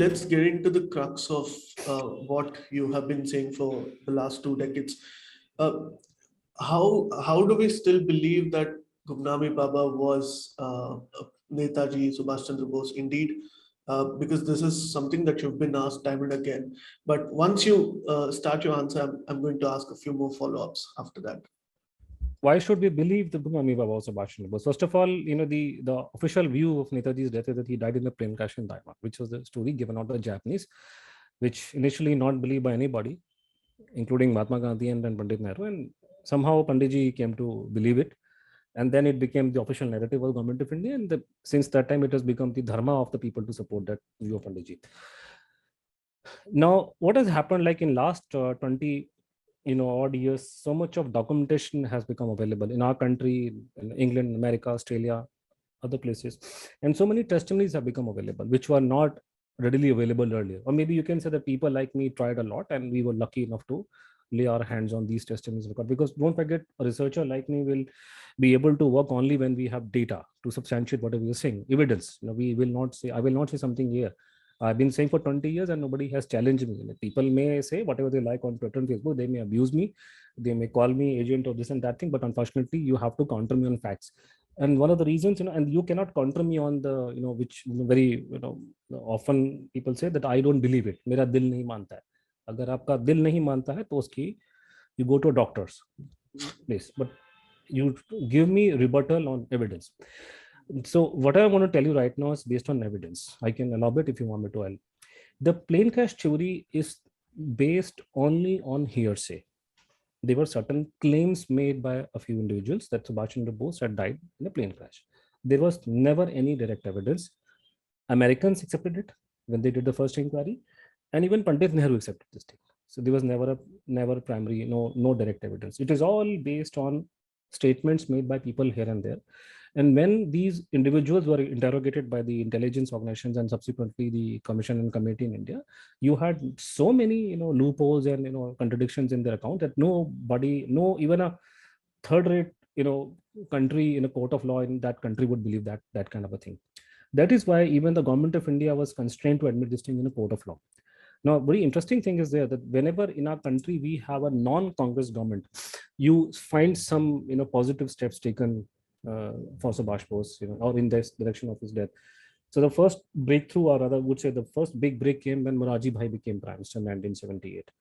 let's get into the crux of what you have been saying for the last 2 decades. Uh, how do we still believe that Gumnami Baba was Netaji Subhash Chandra Bose indeed? Because this is something that you've been asked time and again. But once you start your answer, I'm going to ask a few more follow-ups after that. Why should we believe the Gumnami Baba was Subhash Chandra Bose? First of all, the official view of Netaji's death is that he died in a plane crash in Taiwan, which was the story given out by Japanese, which initially not believed by anybody, including Mahatma Gandhi and Pandit Nehru, and somehow Panditji came to believe it, and then it became the official narrative of the government of India, and since that time it has become the dharma of the people to support that view of Panditji. Now, what has happened, like in last 20 odd years, so much of documentation has become available in our country, in England, America, Australia, other places, and so many testimonies have become available which were not readily available earlier. Or maybe you can say that people like me tried a lot and we were lucky enough to lay our hands on these testimonies, because don't forget, a researcher like me will be able to work only when we have data to substantiate whatever we are saying, evidence. We will not say, I will not say something here I've been saying for 20 years and nobody has challenged me. People may say whatever they like on Twitter and Facebook. They may abuse me. They may call me agent or this and that thing. But unfortunately, you have to counter me on facts. And one of the reasons, and you cannot counter me on the, which very, often people say that I don't believe it. Mera dil nahi manta hai. Agar aapka dil nahi manta hai, to uski, you go to a doctor's place. But you give me rebuttal on evidence. So what I want to tell you right now is based on evidence. I can elaborate if you want me to. The plane crash theory is based only on hearsay. There were certain claims made by a few individuals that Subhash Chandra Bose had died in a plane crash. There was never any direct evidence. Americans accepted it when they did the first inquiry, and even Pandit Nehru accepted this thing. So there was never primary, no direct evidence. It is all based on statements made by people here and there. And when these individuals were interrogated by the intelligence organizations and subsequently the commission and committee in India, you had so many, loopholes and, contradictions in their account that even a third-rate, country in a court of law in that country would believe that kind of a thing. That is why even the government of India was constrained to admit this thing in a court of law. Now, very interesting thing is there that whenever in our country we have a non-Congress government, you find some, positive steps taken for Subhash Bose, or in this direction of his death. So the first breakthrough, or rather, I would say the first big break came when Morarji Bhai became Prime Minister in 1978.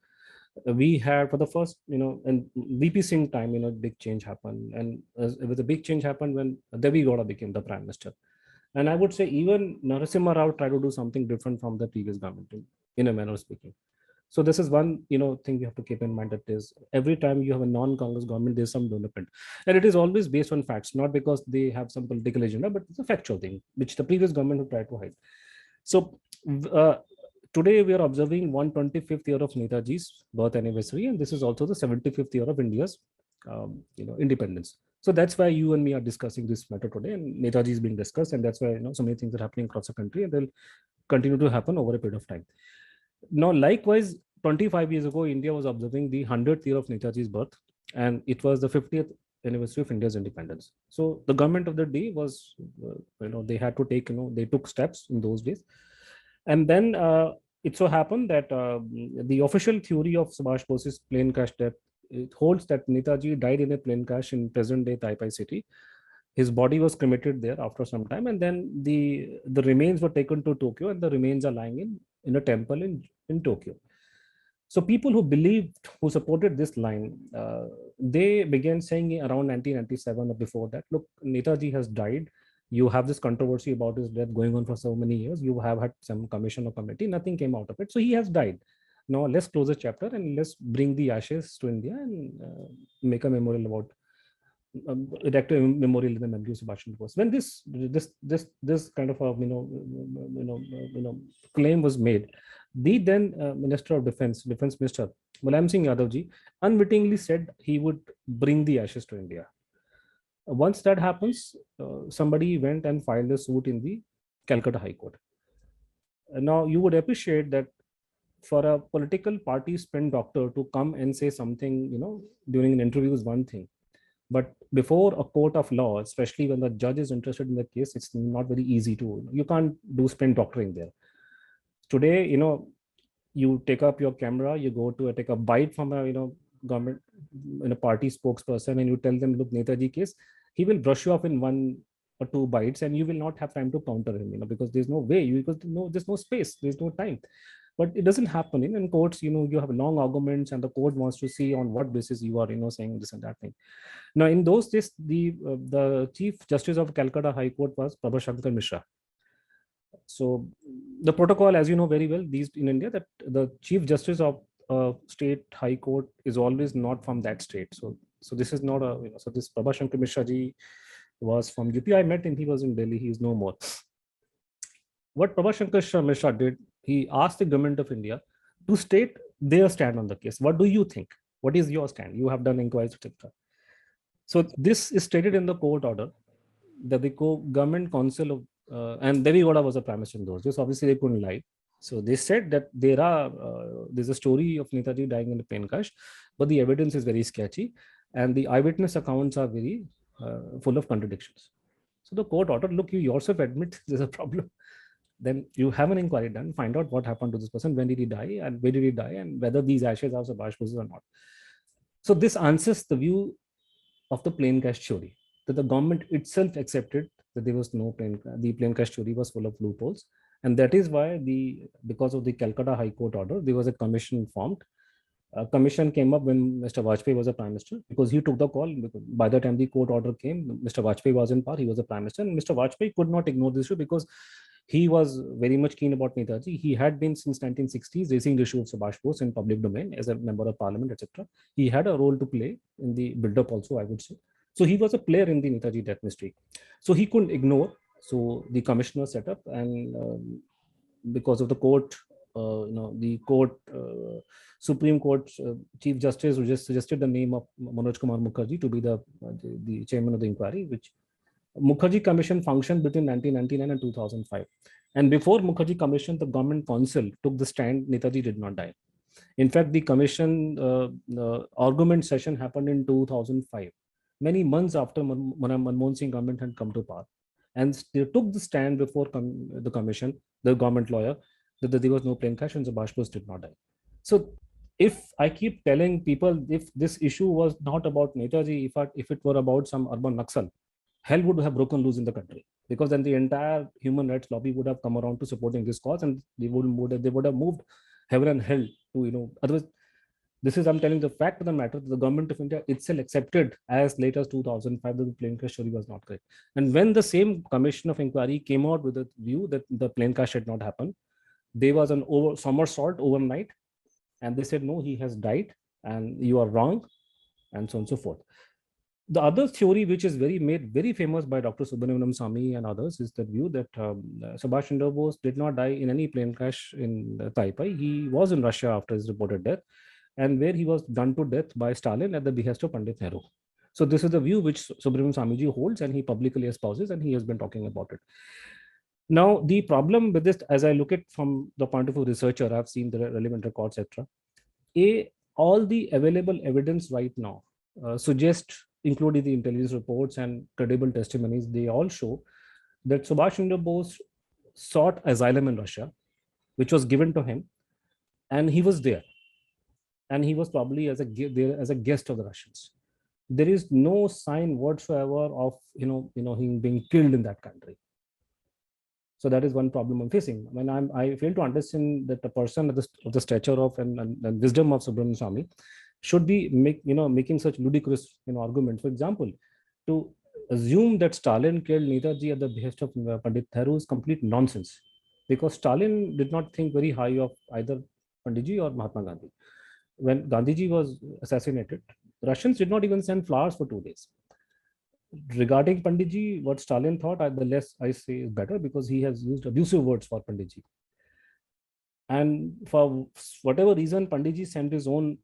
We had for the first, and VP Singh time, big change happened, and with a big change happened when Devi Gowda became the Prime Minister. And I would say even Narasimha Rao tried to do something different from the previous government, in a manner of speaking. So this is one, thing you have to keep in mind, that is every time you have a non-Congress government, there's some development, and it is always based on facts, not because they have some political agenda, but it's a factual thing which the previous government would try to hide. So today we are observing 125th year of Netaji's birth anniversary, and this is also the 75th year of India's, independence. So that's why you and me are discussing this matter today, and Netaji is being discussed, and that's why so many things are happening across the country, and they'll continue to happen over a period of time. Now, likewise, 25 years ago, India was observing the 100th year of Netaji's birth, and it was the 50th anniversary of India's independence. So the government of the day was, they had to take, they took steps in those days. And then it so happened that the official theory of Subhash Bose's plane crash death, it holds that Netaji died in a plane crash in present-day Taipei city. His body was cremated there after some time, and then the remains were taken to Tokyo, and the remains are lying in a temple in Tokyo. So people who supported this line, they began saying around 1997 or before that, look, Netaji has died. You have this controversy about his death going on for so many years. You have had some commission or committee, nothing came out of it. So he has died. Now let's close the chapter and let's bring the ashes to India and make a memorial about erect a memorial in the memory of Subhash Chandra Bose. When this kind of a claim was made, the then Minister of Defense Minister Mulayam Singh Yadav ji unwittingly said he would bring the ashes to India. Once that happens, somebody went and filed a suit in the Calcutta High Court. Now you would appreciate that for a political party spin doctor to come and say something, during an interview is one thing. But before a court of law, especially when the judge is interested in the case, it's not very easy to, you can't do spin doctoring there. Today, you take up your camera, you go to take a bite from a government party spokesperson, and you tell them, look, Netaji case, he will brush you off in 1 or 2 bites, and you will not have time to counter him, because there's no way, because there's no space, there's no time. But it doesn't happen in courts. You have long arguments, and the court wants to see on what basis you are saying this and that thing. Now, in those days, the Chief Justice of Calcutta High Court was Prabhashankar Mishra. So the protocol, as you know very well, these in India, that the Chief Justice of state high court is always not from that state. So this is not a so this Prabhashankar Mishra ji was from UP. I met him. He was in Delhi. He is no more. What Prabhashankar Mishra did, he asked the government of India to state their stand on the case. What do you think? What is your stand? You have done inquiries, etc. So this is stated in the court order that the government council of and Devi Gowda was a prime minister in those days. Obviously, they couldn't lie. So they said that there's a story of Netaji dying in a plane crash, but the evidence is very sketchy, and the eyewitness accounts are very full of contradictions. So the court ordered, look, you yourself admit there's a problem. Then you have an inquiry done, find out what happened to this person, when did he die, and where did he die, and whether these ashes are Subhash Bose's or not. So this answers the view of the plane crash theory, that the government itself accepted that there was no the plane crash theory was full of loopholes. And that is why because of the Calcutta High Court order, there was a commission formed. A commission came up when Mr. Vajpayee was a prime minister, because he took the call. By the time the court order came, Mr. Vajpayee was in power, he was a prime minister, and Mr. Vajpayee could not ignore this issue, because he was very much keen about Netaji. He had been since 1960s raising the issue of Subhash Bose in public domain as a member of parliament, etc. He had a role to play in the build-up also, I would say. So he was a player in the Netaji death mystery. So he couldn't ignore. So the commission was set up, and because of the court, Supreme Court Chief Justice who just suggested the name of Manoj Kumar Mukherjee to be the chairman of the inquiry, which Mukherjee Commission functioned between 1999 and 2005. And before Mukherjee Commission, the government council took the stand, Netaji did not die. In fact, the commission argument session happened in 2005, many months after Manmohan Singh government had come to power. And they took the stand before the commission, the government lawyer, that there was no plane crash and Subhash Bose did not die. So if I keep telling people, if this issue was not about Netaji, if it were about some urban Naxal, hell would have broken loose in the country, because then the entire human rights lobby would have come around to supporting this cause, and they would have moved heaven and hell to otherwise. This is, I'm telling the fact of the matter, the government of India itself accepted as late as 2005 that the plane crash story was not correct. And when the same commission of inquiry came out with a view that the plane crash had not happened, there was an somersault overnight, and they said, no, he has died and you are wrong, and so on and so forth. The other theory, which is made very famous by Dr. Subramanian Swamy and others, is the view that Subhash Chandra Bose did not die in any plane crash in Taipei. He was in Russia after his reported death, and where he was done to death by Stalin at the behest of Pandit Nehru. So this is the view which Subramanian Swamy holds, and he publicly espouses, and he has been talking about it. Now, the problem with this, as I look at from the point of view of researcher, I've seen the relevant records, etc. All the available evidence right now suggest, including the intelligence reports and credible testimonies, they all show that Subhash Chandra Bose sought asylum in Russia, which was given to him, and he was there. And he was probably there as a guest of the Russians. There is no sign whatsoever of him being killed in that country. So that is one problem I'm facing. I fail to understand that a person of the stature of and wisdom of Subramanian Swamy should be making such ludicrous arguments. For example, to assume that Stalin killed Netaji at the behest of Pandit Nehru is complete nonsense, because Stalin did not think very high of either Panditji or Mahatma Gandhi. When Gandhiji was assassinated, Russians did not even send flowers for 2 days. Regarding Panditji, what Stalin thought, the less I say is better, because he has used abusive words for Panditji. And for whatever reason, Panditji sent his own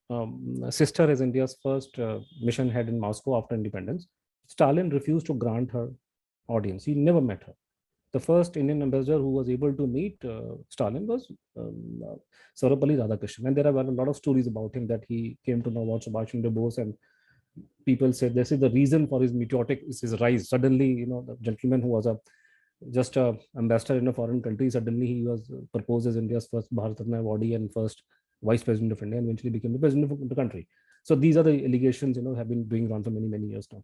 sister as India's first mission head in Moscow after independence. Stalin refused to grant her audience. He never met her. The first Indian ambassador who was able to meet Stalin was Sarvepalli Radhakrishnan. And there are a lot of stories about him, that he came to know about Subhash Chandra Bose, and people said this is the reason for his meteoric rise. Suddenly, the gentleman who was a just a ambassador in a foreign country. Suddenly he was proposed as India's first Bharat Ratna awardee and first vice president of India, and eventually became the president of the country. So these are the allegations, have been going on for many, many years now.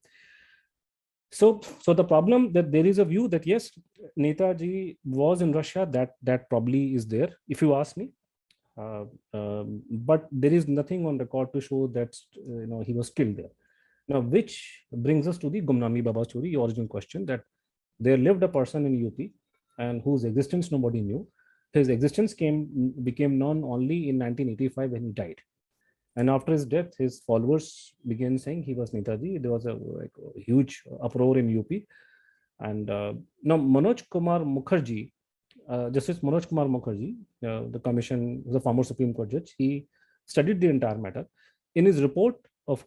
So the problem that there is a view that yes, Netaji was in Russia, that probably is there, if you ask me. But there is nothing on record to show that he was killed there. Now, which brings us to the Gumnami Baba story, the original question, that there lived a person in UP and whose existence nobody knew. His existence became known only in 1985 when he died. And after his death, his followers began saying he was Netaji. There was a huge uproar in UP. And now Manoj Kumar Mukherjee, Justice Manoj Kumar Mukherjee, the commission, the former Supreme Court judge, he studied the entire matter. In his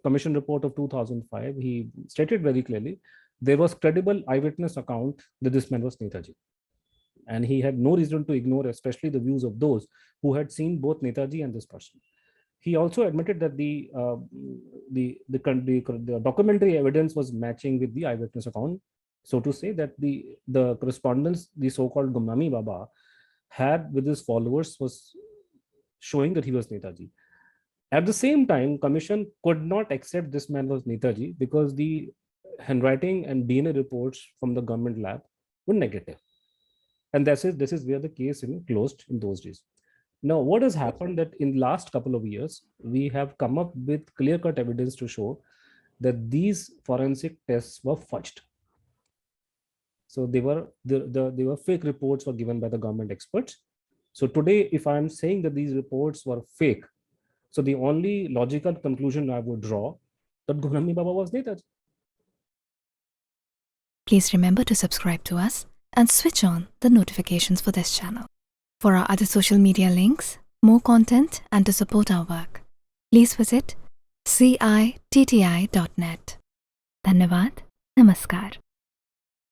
commission report of 2005, he stated very clearly there was credible eyewitness account that this man was Netaji. And he had no reason to ignore, especially the views of those who had seen both Netaji and this person. He also admitted that the documentary evidence was matching with the eyewitness account. So to say that the correspondence the so-called Gumnami Baba had with his followers was showing that he was Netaji. At the same time, commission could not accept this man was Netaji because the handwriting and DNA reports from the government lab were negative. And this is where the case closed in those days. Now, what has happened that in the last couple of years, we have come up with clear-cut evidence to show that these forensic tests were fudged. So they were fake reports were given by the government experts. So today, if I'm saying that these reports were fake, so the only logical conclusion I would draw that Gumnami Baba was Netaji. Please remember to subscribe to us and switch on the notifications for this channel. For our other social media links, more content, and to support our work, please visit citti.net. Dhanyavad. Namaskar.